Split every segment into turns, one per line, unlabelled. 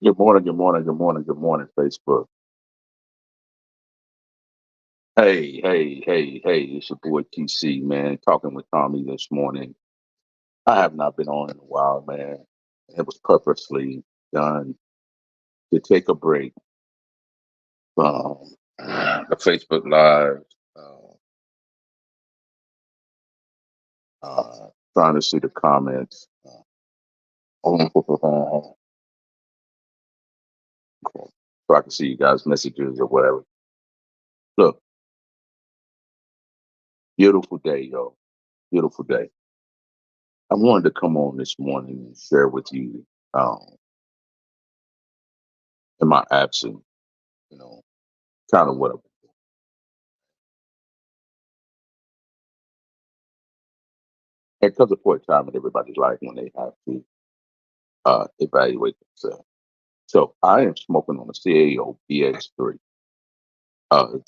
Good morning, good morning, good morning, good morning, Facebook. Hey, it's your boy TC, man, talking with Tommy this morning. I have not been on in a while, man. It was purposely done to take a break from the Facebook Live, uh, trying to see the comments. So I can see you guys' messages or whatever. Look, beautiful day, yo. Beautiful day. I wanted to come on this morning and share with you in my absence, you know, kind of what I've it comes a point in time in everybody's life when they have to evaluate themselves. So I am smoking on a CAO BX3.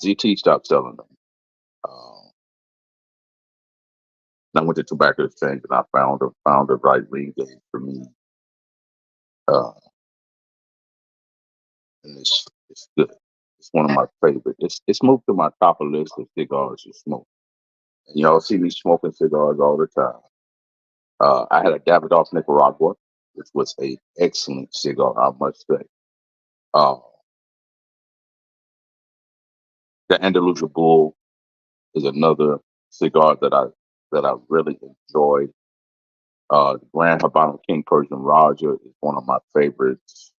GT stopped selling them. And I went to Tobacco Exchange and I found the right ring game for me. Uh, and it's good. It's one of my favorite. It's moved to my top of list of cigars to smoke. And y'all see me smoking cigars all the time. I had a Davidoff Nicaragua, which was a excellent cigar, I must say. Uh, the Andalusia Bull is another cigar that I really enjoy. The Grand Habano King Persian Raja is one of my favorites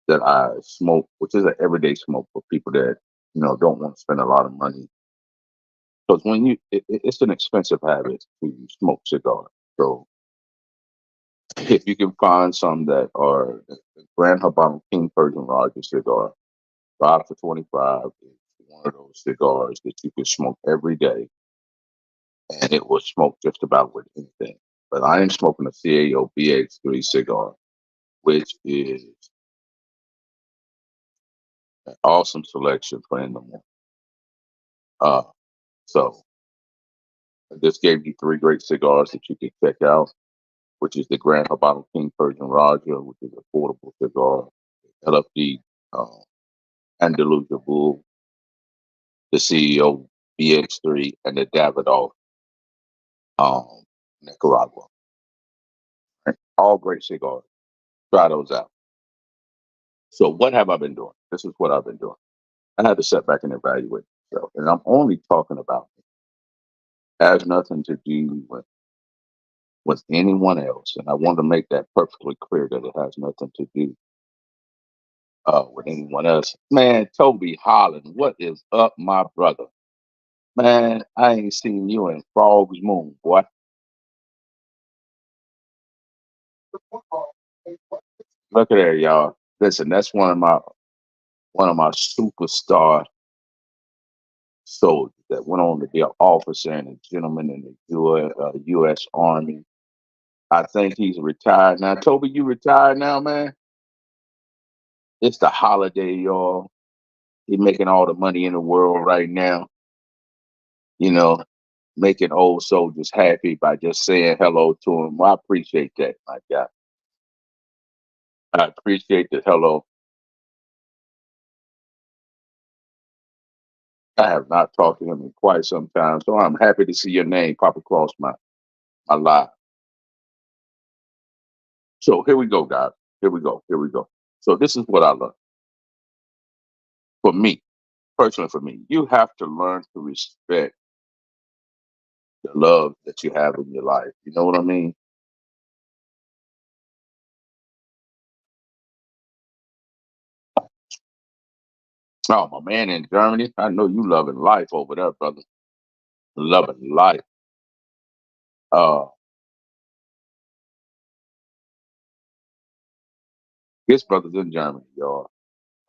that I smoke, which is an everyday smoke for people that don't want to spend a lot of money. Because it's an expensive habit to smoke cigars. So if you can find some that are the Grand Habano King Persian Raja cigar, 5 for 25 is one of those cigars that you can smoke every day and it will smoke just about with anything. But I am smoking a CAO BX3 cigar, which is an awesome selection for in the morning. Uh, so I just gave you three great cigars that you can check out, which is the Grand Habano King Persian Raja, which is an affordable cigar, LFD uh, Andalusia Bull, the CEO BX3, and the Davidoff um, Nicaragua. Right? All great cigars. Try those out. So what have I been doing? This is what I've been doing. I had to sit back and evaluate myself. And I'm only talking about me. It has nothing to do with anyone else. And I want to make that perfectly clear that it has nothing to do with anyone else. Man, Toby Holland, what is up, my brother? Man, I ain't seen you in Frog's Moon, boy. Look at there, y'all. Listen, that's one of my superstar soldiers that went on to be an officer and a gentleman in the U.S. Army. I think he's retired now. Toby, you retired now, man? It's the holiday, y'all. He's making all the money in the world right now, you know, making old soldiers happy by just saying hello to him. Well, I appreciate that, my guy. I appreciate the hello. I have not talked to him in quite some time, so I'm happy to see your name pop across my live. So here we go, guys. Here we go. Here we go. So this is what I learned. For me, personally for me, you have to learn to respect the love that you have in your life. You know what I mean? Oh, my man in Germany, I know you loving life over there, brother. Loving life. Uh, his brother's in Germany, y'all.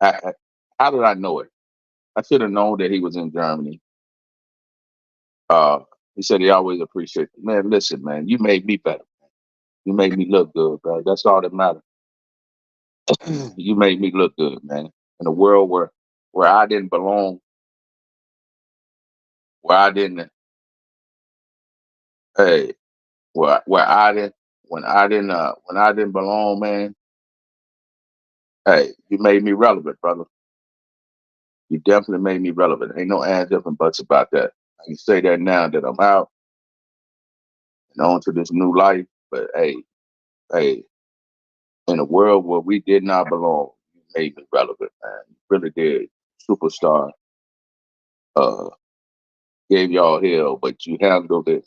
How did I know it? I should have known that he was in Germany. Uh, he said he always appreciated. Man, listen, man, you made me better. You made me look good, bro. That's all that matters. You made me look good, man. In a world where I didn't belong, where I didn't, hey, where I didn't, when I didn't belong, man. Hey, you made me relevant, brother. You definitely made me relevant. Ain't no ands, ifs, and buts about that. I can say that now that I'm out and on to this new life. But hey, in a world where we did not belong, you made me relevant, man. You really did. Superstar uh, gave y'all hell, but you handled it.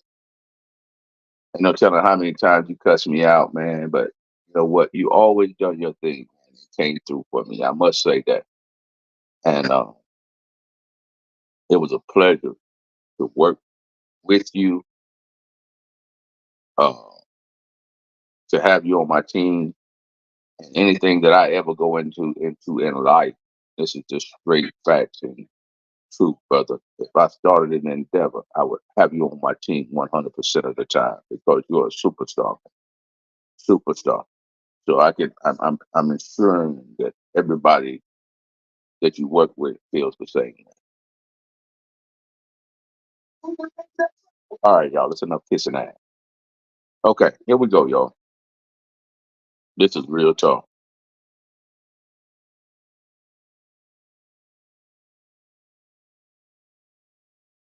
Ain't no telling how many times you cussed me out, man. But you know what? You always done your thing, man. It came through for me. I must say that. And it was a pleasure to work with you, uh, to have you on my team. And anything that I ever go into in life, this is just straight facts and truth, brother. If I started an endeavor, I would have you on my team 100% of the time because you're a superstar, superstar. So I'm ensuring that everybody that you work with feels the same. All right, y'all. That's enough kissing ass. Okay, here we go, y'all. This is real talk.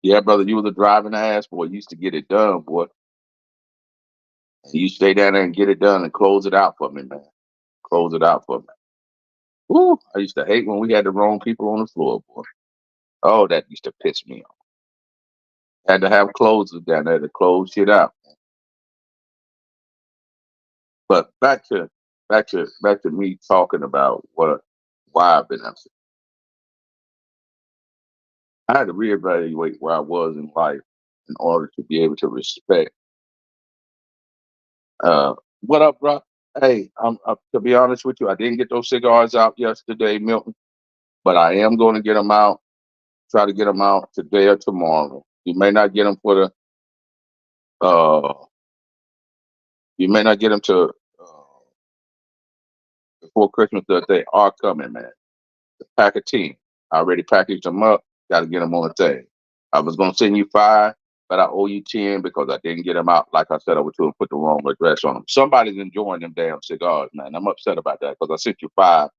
Yeah, brother, you was a driving ass boy. You used to get it done, boy. And you stay down there and get it done and close it out for me, man. Close it out for me. Woo! I used to hate when we had the wrong people on the floor, boy. Oh, that used to piss me off. Had to have closers down there to close shit out. But back to me talking about why I've been upset. I had to reevaluate where I was in life in order to be able to respect. Uh, what up, bro? Hey, to be honest with you, I didn't get those cigars out yesterday, Milton, but I am going to get them out. Try to get them out today or tomorrow. You may not get them for the. You may not get them to before Christmas, but they are coming, man. The pack of 10. I already packaged them up. Got to get them on the thing. I was gonna send you 5, but I owe you 10 because I didn't get them out. Like I said, I was to put the wrong address on them. Somebody's enjoying them damn cigars, man. I'm upset about that because I sent you five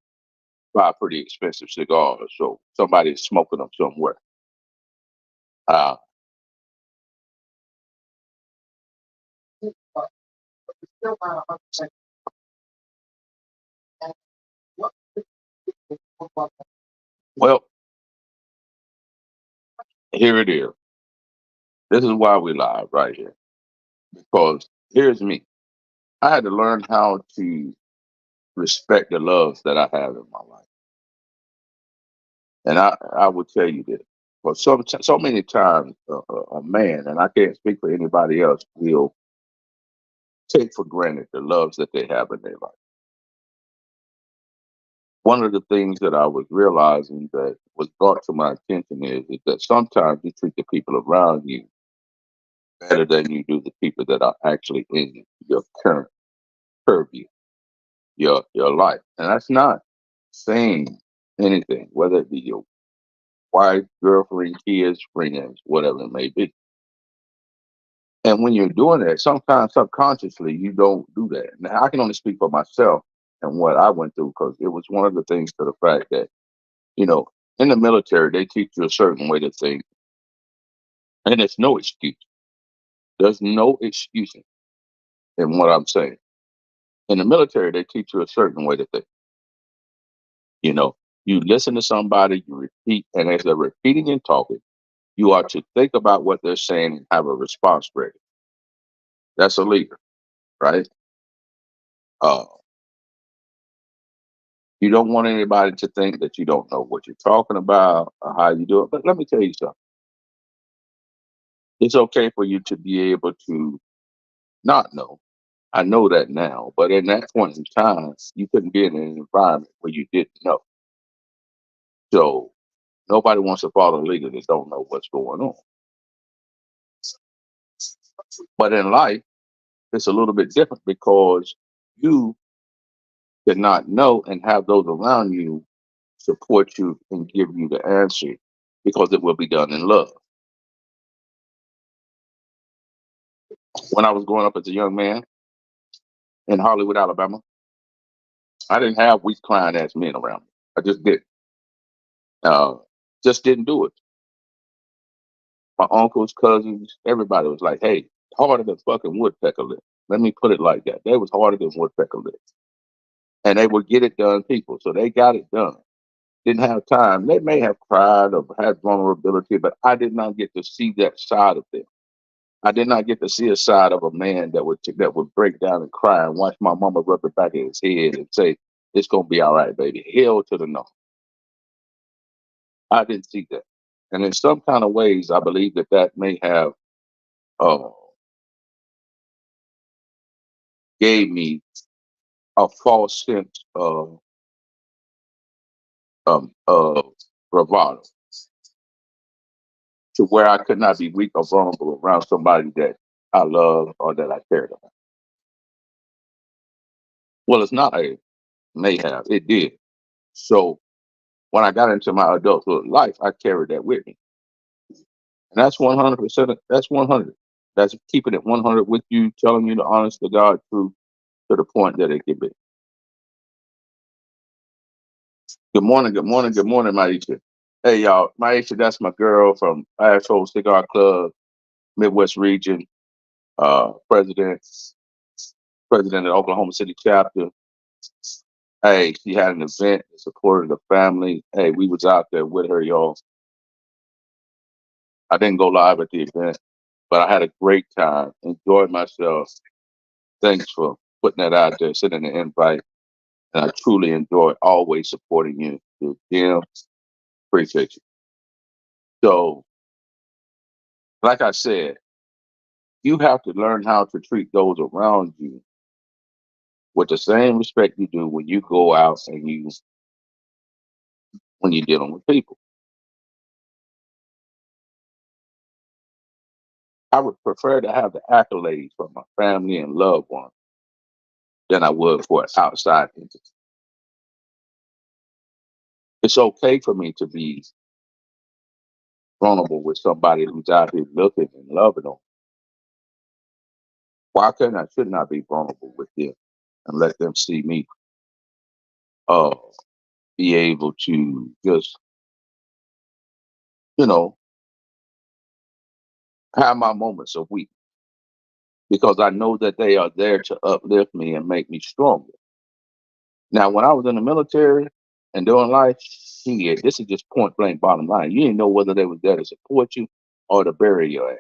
pretty expensive cigars. So somebody's smoking them somewhere. Uh, well, here it is. This is why we live right here. Because here's me. I had to learn how to respect the loves that I have in my life. And I will tell you this. For so many times, a man, and I can't speak for anybody else, will take for granted the loves that they have in their life. One of the things that I was realizing that was brought to my attention is that sometimes you treat the people around you better than you do the people that are actually in your current purview, your life. And that's not saying anything, whether it be your wife, girlfriend, kids, friends, whatever it may be. And when you're doing that, sometimes subconsciously you don't do that. Now I can only speak for myself and what I went through because it was one of the things to the fact that, you know, in the military they teach you a certain way to think, and it's no excuse. There's no excuse in what I'm saying. In the military, they teach you a certain way to think. You know, you listen to somebody, you repeat, and as they're repeating and talking, you are to think about what they're saying and have a response ready. That's a leader, right? Uh, you don't want anybody to think that you don't know what you're talking about or how you do it. But let me tell you something. It's okay for you to be able to not know. I know that now, but in that point in time, you couldn't be in an environment where you didn't know. So nobody wants to follow a leader that don't know what's going on. But in life, it's a little bit different because you cannot know and have those around you support you and give you the answer because it will be done in love. When I was growing up as a young man in Hollywood, Alabama, I didn't have weak crying ass men around me. I just didn't. Uh, just didn't do it. My uncles, cousins, everybody was like, "Hey, harder than fucking woodpecker lip." Let me put it like that. They was harder than woodpecker lip, and they would get it done. People, so they got it done. Didn't have time. They may have cried or had vulnerability, but I did not get to see that side of them. I did not get to see a side of a man that would break down and cry and watch my mama rub the back of his head and say, "It's gonna be all right, baby." Hell to the no. I didn't see that, and in some kind of ways, I believe that may have uh, gave me a false sense of bravado to where I could not be weak or vulnerable around somebody that I love or that I cared about. Well, it's not a may have, it did. So when I got into my adulthood life, I carried that with me. And that's 100%. That's 100. That's keeping it 100 with you, telling you the honest to God truth to the point that it can be. Good morning, good morning, good morning, Maisha. Hey, y'all. Maisha, that's my girl from Asshole Cigar Club, Midwest region, president, president of Oklahoma City chapter. Hey, she had an event that supported the family. Hey, we was out there with her, y'all. I didn't go live at the event, but I had a great time, enjoyed myself. Thanks for putting that out there, sending the invite. And I truly enjoy always supporting you. Jim, appreciate you. So, like I said, you have to learn how to treat those around you with the same respect you do when you go out and when you're dealing with people. I would prefer to have the accolades from my family and loved ones than I would for an outside entity. It's okay for me to be vulnerable with somebody who's out here looking and loving them. Why couldn't I should not be vulnerable with them and let them see me uh be able to just, you know, have my moments of weakness because I know that they are there to uplift me and make me stronger. Now, when I was in the military and doing life, shit, this is just point blank bottom line. You didn't know whether they was there to support you or to bury your ass.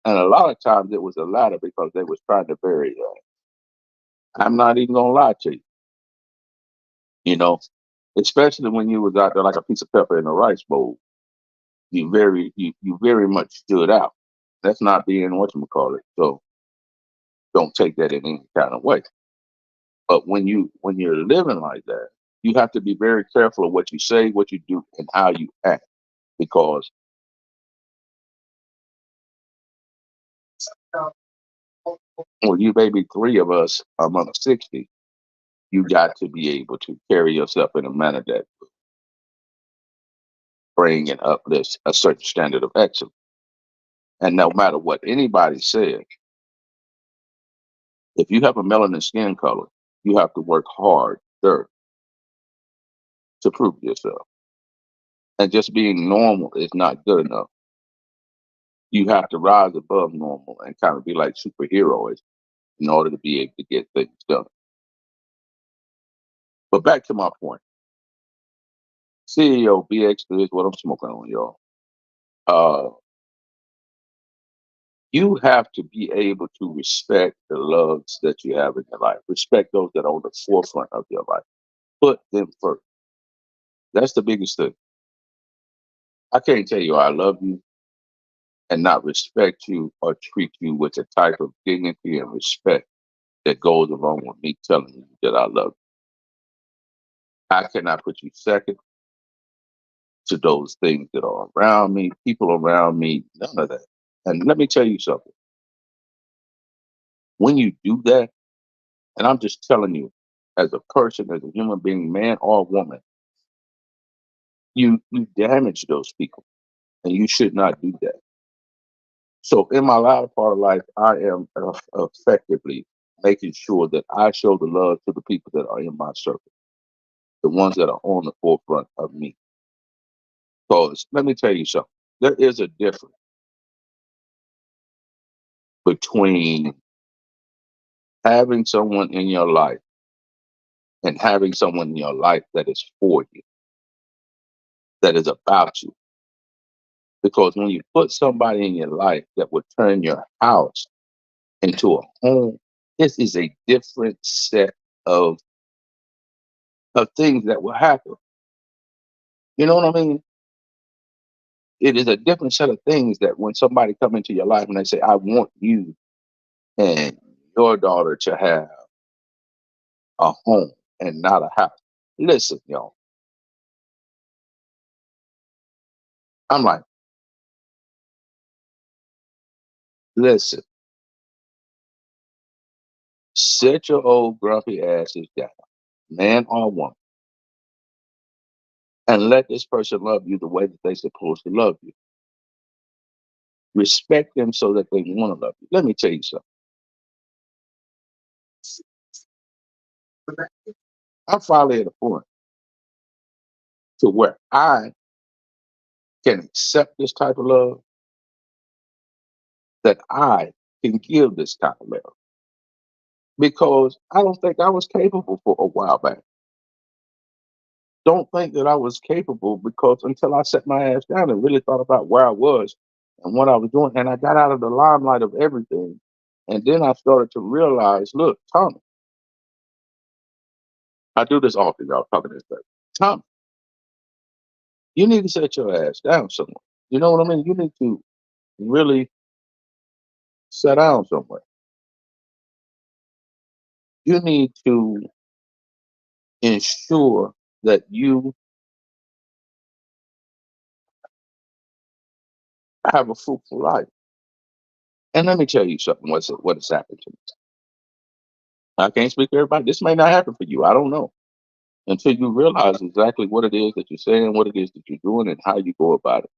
And a lot of times it was the latter because they was trying to bury your ass. I'm not even gonna lie to you, you know, especially when you was out there like a piece of pepper in a rice bowl. You very much stood out. That's not being whatchamacallit. So don't take that in any kind of way. But when you're living like that, you have to be very careful of what you say, what you do, and how you act. Because when you maybe three of us among 60, you got to be able to carry yourself in a manner that bring and uplift a certain standard of excellence. And no matter what anybody says, if you have a melanin skin color, you have to work hard to prove yourself. And just being normal is not good enough. You have to rise above normal and kind of be like superheroes in order to be able to get things done. But back to my point. CEO BX is what I'm smoking on, y'all. Uh, you have to be able to respect the loves that you have in your life. Respect those that are on the forefront of your life. Put them first. That's the biggest thing. I can't tell you I love you and not respect you or treat you with the type of dignity and respect that goes along with me telling you that I love you. I cannot put you second to those things that are around me, people around me, none of that. And let me tell you something. When you do that, and I'm just telling you, as a person, as a human being, man or woman, you damage those people, and you should not do that. So in my latter part of life, I am effectively making sure that I show the love to the people that are in my circle, the ones that are on the forefront of me. Because let me tell you something, there is a difference between having someone in your life and having someone in your life that is for you, that is about you. Because when you put somebody in your life that would turn your house into a home, this is a different set of things that will happen. You know what I mean? It is a different set of things that when somebody come into your life and they say, I want you and your daughter to have a home and not a house. Listen, y'all. I'm like, listen, sit your old grumpy asses down, man or woman, and let this person love you the way that they're supposed to love you. Respect them so that they want to love you. Let me tell you something. I'm finally at a point to where I can accept this type of love, that I can give this kind of love. Because I don't think I was capable for a while back. Don't think that I was capable because until I set my ass down and really thought about where I was and what I was doing, and I got out of the limelight of everything. And then I started to realize, look, Tommy, I do this often, y'all talking this way. Tommy, you need to set your ass down somewhere. You know what I mean? You need to really sit down somewhere. You need to ensure that you have a fruitful life. And let me tell you something, what has happened to me. I can't speak for everybody. This may not happen for you. I don't know. Until you realize exactly what it is that you're saying, what it is that you're doing, and how you go about it.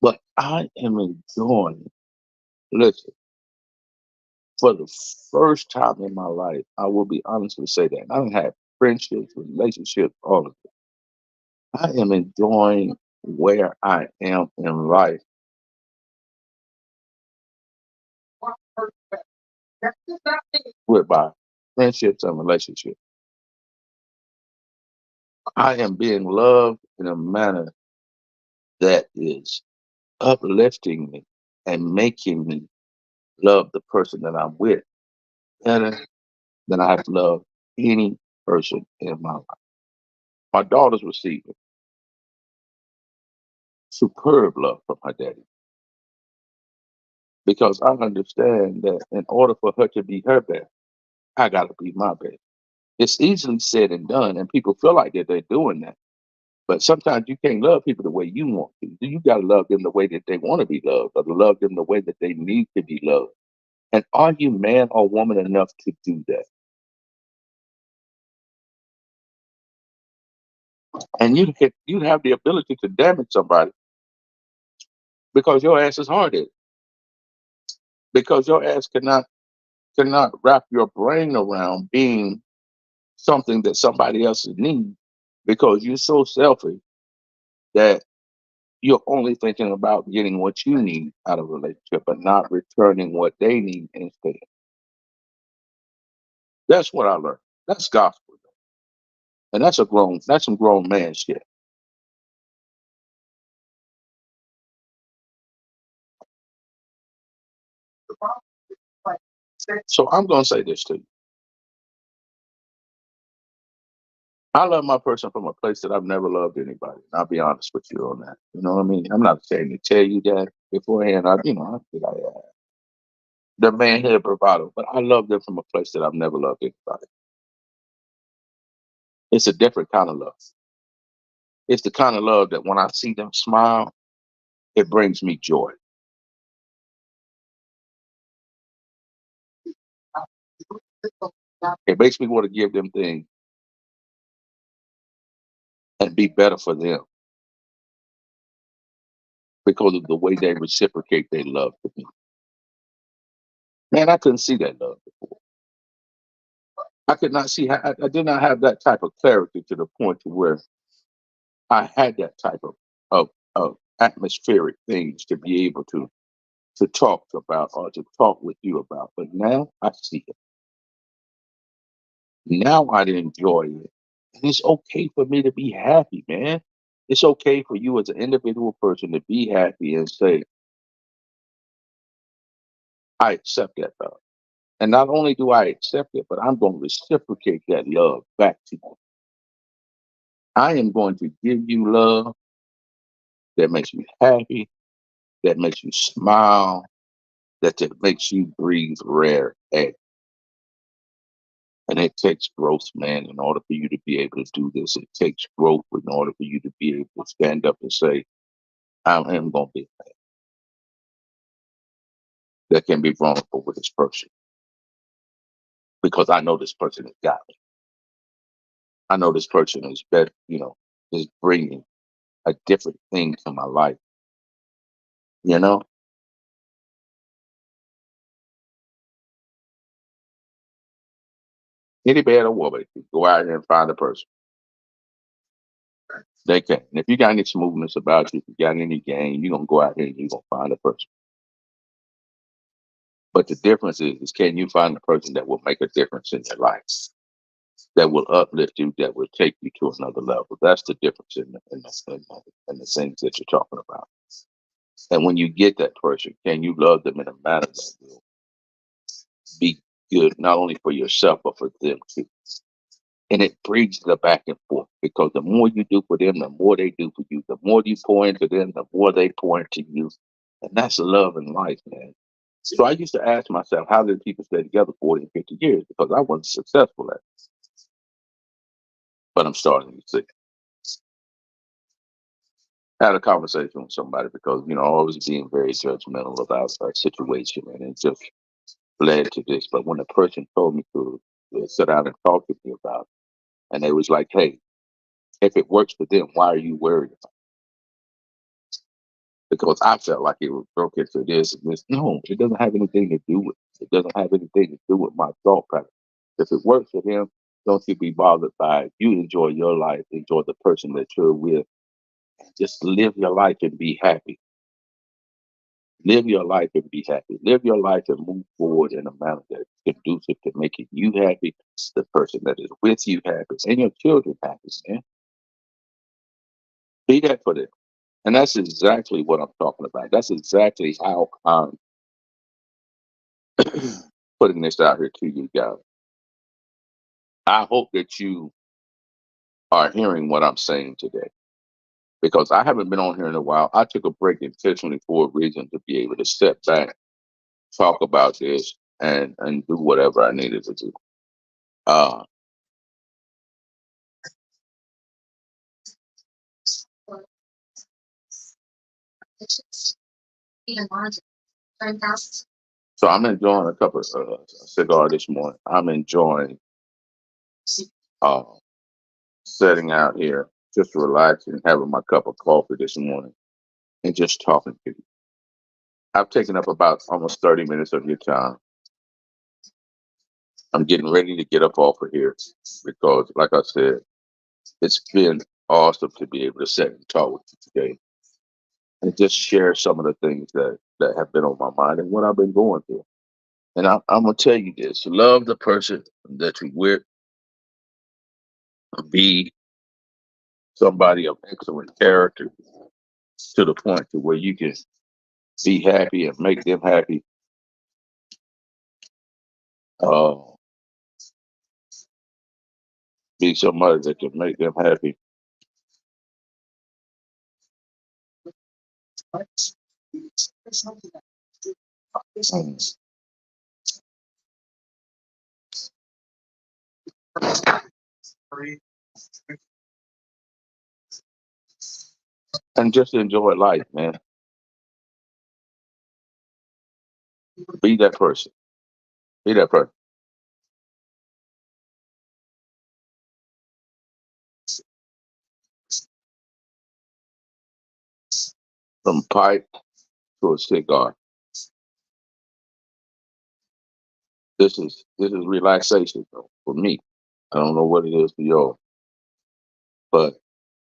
But I am enjoying, listen, for the first time in my life, I will be honest to say that. I don't have friendships, relationships, all of it. I am enjoying where I am in life with my friendships and relationships. I am being loved in a manner that is uplifting me and making me love the person that I'm with better than I've loved any person in my life. My daughter's receiving superb love from her daddy because I understand that in order for her to be her best, I got to be my best. It's easily said and done, and people feel like that they're doing that. But sometimes you can't love people the way you want to. You got to love them the way that they want to be loved, or to love them the way that they need to be loved. And are you man or woman enough to do that? And you have the ability to damage somebody because your ass is hard headed. Because your ass cannot wrap your brain around being something that somebody else needs because you're so selfish that you're only thinking about getting what you need out of a relationship, but not returning what they need instead. That's what I learned. That's gospel, and that's some grown man shit. So I'm gonna say this to you. I love my person from a place that I've never loved anybody. And I'll be honest with you on that. You know what I mean? I'm not saying to tell you that beforehand. I feel like the manhood bravado, but I love them from a place that I've never loved anybody. It's a different kind of love. It's the kind of love that when I see them smile, it brings me joy. It makes me want to give them things and be better for them because of the way they reciprocate their love to me. Man, I couldn't see that love before. I could not see. I did not have that type of clarity to the point to where I had that type of atmospheric things to be able to talk about or to talk with you about. But now I see it. Now I enjoy it. And it's okay for me to be happy, man. It's okay for you as an individual person to be happy and say, I accept that love. And not only do I accept it, but I'm going to reciprocate that love back to you. I am going to give you love that makes you happy, that makes you smile, that makes you breathe rare air. And it takes growth, man, in order for you to be able to do this. It takes growth in order for you to be able to stand up and say, I am going to be that can be vulnerable with this person because I know this person has got me. I know this person is better, is bringing a different thing to my life. You know, any bad or woman can go out here and find a person. They can. And if you got any smoothness about you, if you got any game, you're going to go out here and you're going to find a person. But the difference is can you find a person that will make a difference in your life, that will uplift you, that will take you to another level? That's the difference in the things that you're talking about. And when you get that person, can you love them in a manner that will be good, not only for yourself, but for them too? And it brings the back and forth because the more you do for them, the more they do for you. The more you pour into them, the more they pour into you. And that's love in life, man. So I used to ask myself, how did people stay together 40 and 50 years? Because I wasn't successful at it. But I'm starting to see. I had a conversation with somebody because, I was being very judgmental about a situation and it just led to this. But when a person told me to sit down and talk to me about it, and they was like, hey, if it works for them, why are you worried? Because I felt like it was broken to this and this. No, it doesn't have anything to do with it. It doesn't have anything to do with my thought pattern. If it works for him, don't you be bothered by it. You enjoy your life, enjoy the person that you're with. Just live your life and be happy. Live your life and be happy. Live your life and move forward in a manner that is conducive to making you happy, the person that is with you happy, and your children happy, man. Be that for them. And that's exactly what I'm talking about. That's exactly how I'm putting this out here to you guys. I hope that you are hearing what I'm saying today because I haven't been on here in a while. I took a break intentionally for a reason to be able to step back, talk about this, and do whatever I needed to do. Uh, so I'm enjoying a couple of cigar this morning. I'm enjoying uh, sitting out here, just relaxing, having my cup of coffee this morning, and just talking to you. I've taken up about almost 30 minutes of your time. I'm getting ready to get up off of here because, like I said, it's been awesome to be able to sit and talk with you today and just share some of the things that have been on my mind and what I've been going through. And I'm gonna tell you this: love the person that you with, be somebody of excellent character to the point to where you can be happy and make them happy. Uh, be somebody that can make them happy. Mm. And just enjoy life, man. Be that person. Be that person. From pipe to a cigar. This is relaxation though, for me. I don't know what it is for y'all, but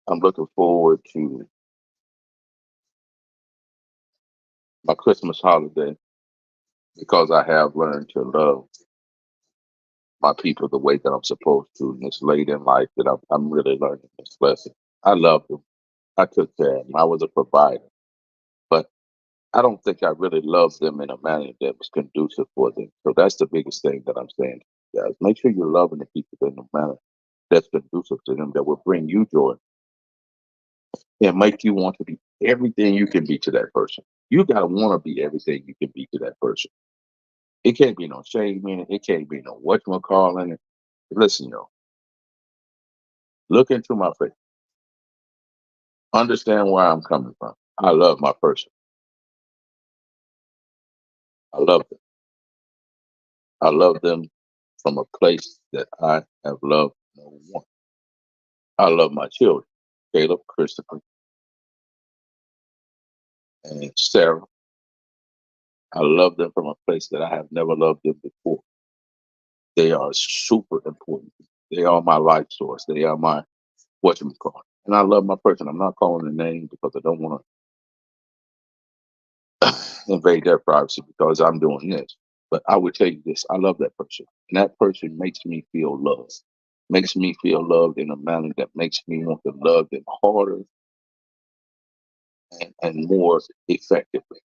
I'm looking forward to my Christmas holiday because I have learned to love my people the way that I'm supposed to. And it's late in life that I'm really learning this lesson. I love them. I took care of them. I was a provider, but I don't think I really loved them in a manner that was conducive for them. So that's the biggest thing that I'm saying, guys. Make sure you're loving the people in a manner that's conducive to them, that will bring you joy and make you want to be everything you can be to that person. You gotta want to be everything you can be to that person. It can't be no shame in it. It can't be no whatchamacallit in it. Listen, yo, look into my face. Understand where I'm coming from. I love my person. I love them. I love them from a place that I have loved no one. I love my children, Caleb, Christopher, and Sarah. I love them from a place that I have never loved them before. They are super important. They are my life source. They are my whatchamacallit. And I love my person. I'm not calling a name because I don't want to invade their privacy because I'm doing this. But I would tell you this, I love that person. And that person makes me feel loved. Makes me feel loved in a manner that makes me want to love them harder and more effectively.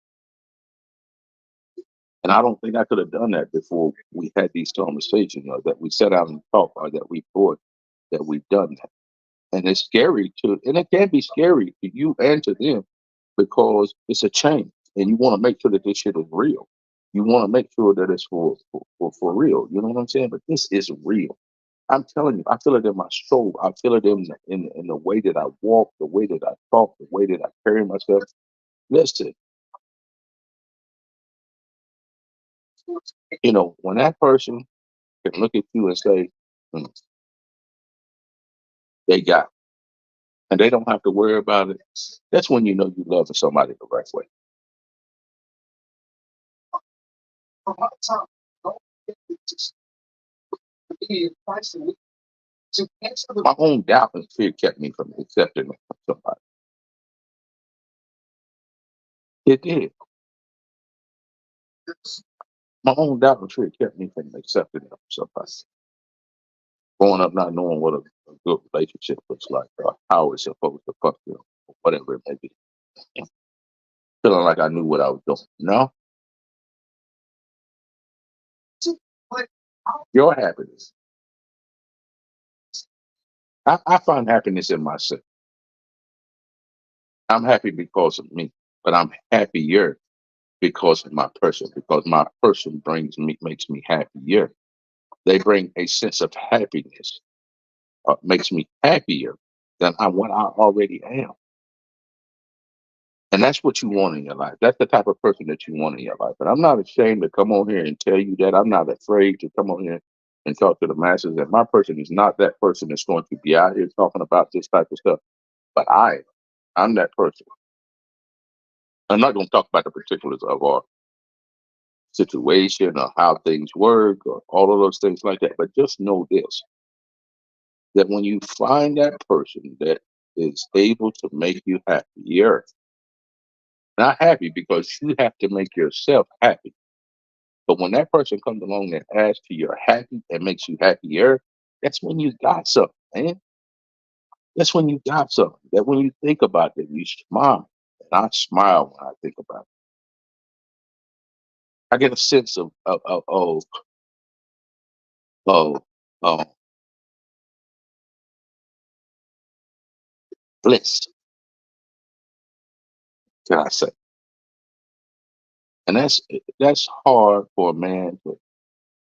And I don't think I could have done that before we had these conversations, or that we sat down and talked, or that we thought that we've done that. And it's scary to, and it can be scary to you and to them because it's a change, and you want to make sure that this shit is real. You want to make sure that it's for real. You know what I'm saying? But this is real. I'm telling you, I feel it in my soul. I feel it in the way that I walk, the way that I talk, the way that I carry myself. Listen, when that person can look at you and say, "Hmm, they got it," and they don't have to worry about it, that's when you know you loving somebody the right way. My own doubt and fear kept me from accepting it from somebody. It did. My own doubt and fear kept me from accepting it from somebody. Growing up not knowing what a good relationship looks like, or how it's supposed to function, or whatever it may be. Feeling like I knew what I was doing. No, your happiness. I find happiness in myself. I'm happy because of me, but I'm happier because of my person, because my person makes me happier. They bring a sense of happiness, makes me happier than what I already am. And that's what you want in your life. That's the type of person that you want in your life. And I'm not ashamed to come on here and tell you that. I'm not afraid to come on here and talk to the masses. And my person is not that person that's going to be out here talking about this type of stuff. But I'm that person. I'm not going to talk about the particulars of our situation or how things work or all of those things like that. But just know this, that when you find that person that is able to make you happier, not happy because you have to make yourself happy. But when that person comes along and adds to your happy and makes you happier, that's when you got something, man. That's when you got something. That when you think about it, you smile. And I smile when I think about it. I get a sense of, of bliss, can I say? And that's hard for a man to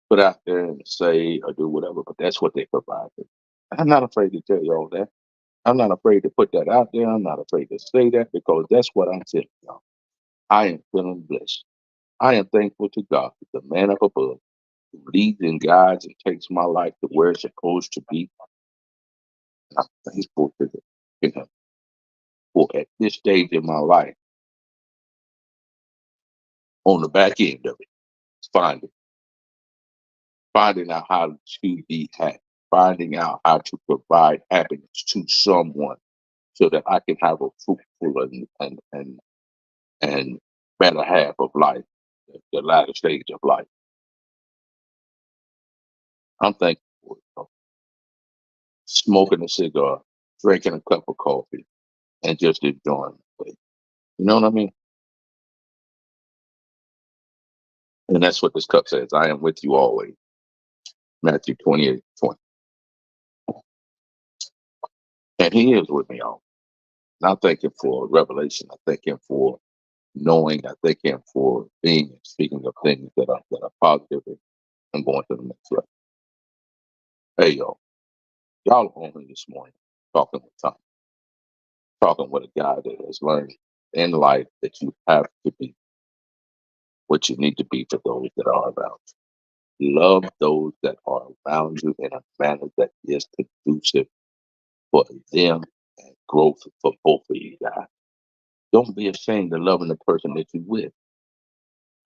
put out there and say or do whatever, but that's what they provide. I'm not afraid to tell you all that. I'm not afraid to put that out there. I'm not afraid to say that because that's what I'm saying, y'all. I am feeling blessed. I am thankful to God, the man up above, who leads and guides and takes my life to where it's supposed to be. And I'm thankful to him for at this stage in my life, on the back end of it, find it. finding out how to be happy, finding out how to provide happiness to someone so that I can have a fruitful and better half of life, the latter stage of life. I'm thankful for it, smoking a cigar, drinking a cup of coffee, and just enjoying the day. You know what I mean? And that's what this cup says. I am with you always. Matthew 28:20. And he is with me always. And I thank him for revelation. I thank him for knowing. I thank him for being and speaking of things that are positive and going to the next level. Hey y'all are on here this morning talking with Tom, talking with a guy that has learned in life that you have to be what you need to be for those that are around you. Love those that are around you in a manner that is conducive for them and growth for both of you guys. Don't be ashamed of loving the person that you're with.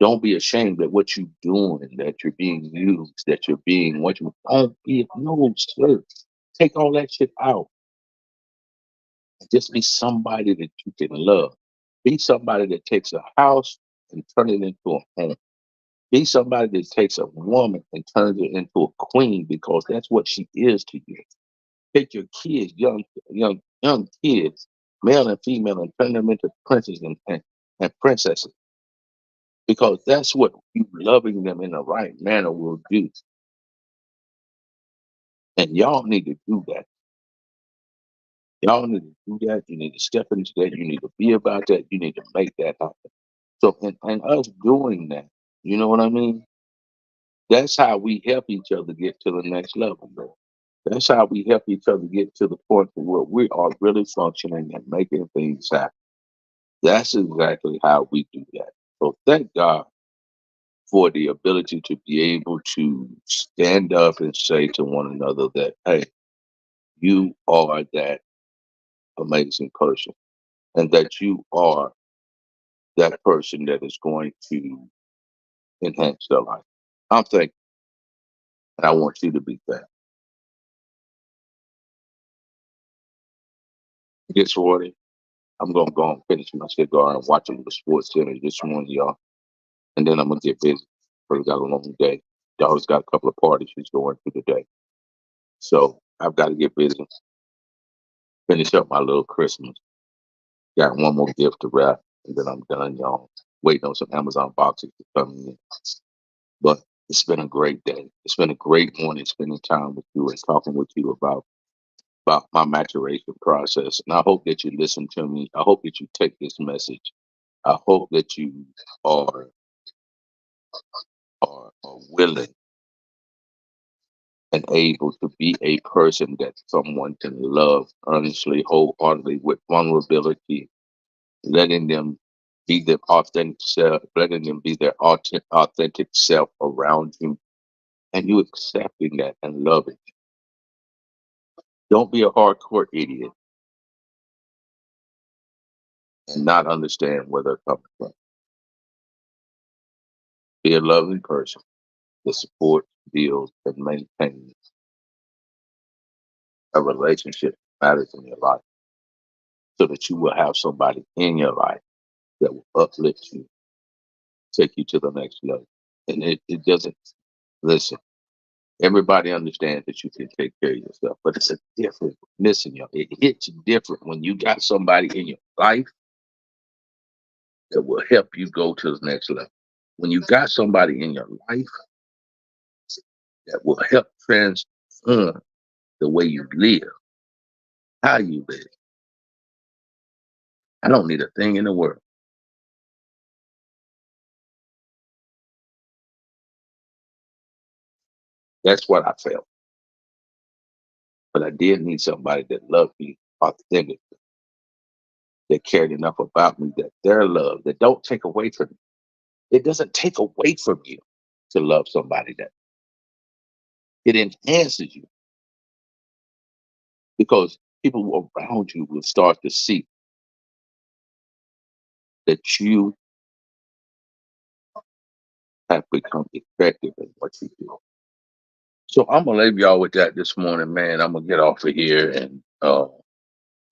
Don't be ashamed that what you're doing, that you're being used, that you're being what you don't be no sir. Take all that shit out. Just be somebody that you can love. Be somebody that takes a house and turn it into a home. Be somebody that takes a woman and turns it into a queen because that's what she is to you. Take your kids, young kids, male and female, and turn them into princes and princesses. Because that's what you loving them in the right manner will do. And y'all need to do that. Y'all need to do that. You need to step into that. You need to be about that. You need to make that happen. So, and us doing that, you know what I mean? That's how we help each other get to the next level, bro. That's how we help each other get to the point where we are really functioning and making things happen. That's exactly how we do that. So thank God for the ability to be able to stand up and say to one another that, hey, you are that amazing person and that you are that person that is going to enhance their life. I'm thankful and I want you to be that. Get ready. I'm gonna go and finish my cigar and watch a little sports center this morning, y'all. And then I'm gonna get busy. Probably got a long day. Daughter's got a couple of parties she's going to today. So I've got to get busy, finish up my little Christmas. Got one more gift to wrap, and then I'm done, y'all. Waiting on some Amazon boxes to come in. But it's been a great day. It's been a great morning spending time with you and talking with you about my maturation process. And I hope that you listen to me. I hope that you take this message. I hope that you are are willing and able to be a person that someone can love earnestly, wholeheartedly, with vulnerability, letting them be their authentic self, letting them be their authentic self around you, and you accepting that and loving it. Don't be a hardcore idiot and not understand where they're coming from. Be a loving person that supports, builds, and maintains a relationship that matters in your life so that you will have somebody in your life that will uplift you, take you to the next level. And it doesn't, listen, everybody understands that you can take care of yourself, but it's a different, listen, y'all, it hits different when you got somebody in your life that will help you go to the next level. When you got somebody in your life that will help transform the way you live, how you live. I don't need a thing in the world. That's what I felt. But I did need somebody that loved me authentically, that cared enough about me that their love, that don't take away from me. It doesn't take away from you to love somebody that it enhances you because people around you will start to see that you have become effective in what you do. So I'm gonna leave y'all with that this morning, man. I'm gonna get off of here and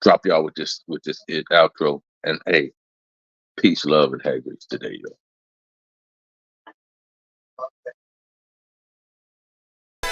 drop y'all with this outro. And hey, peace, love, and haggis today, y'all.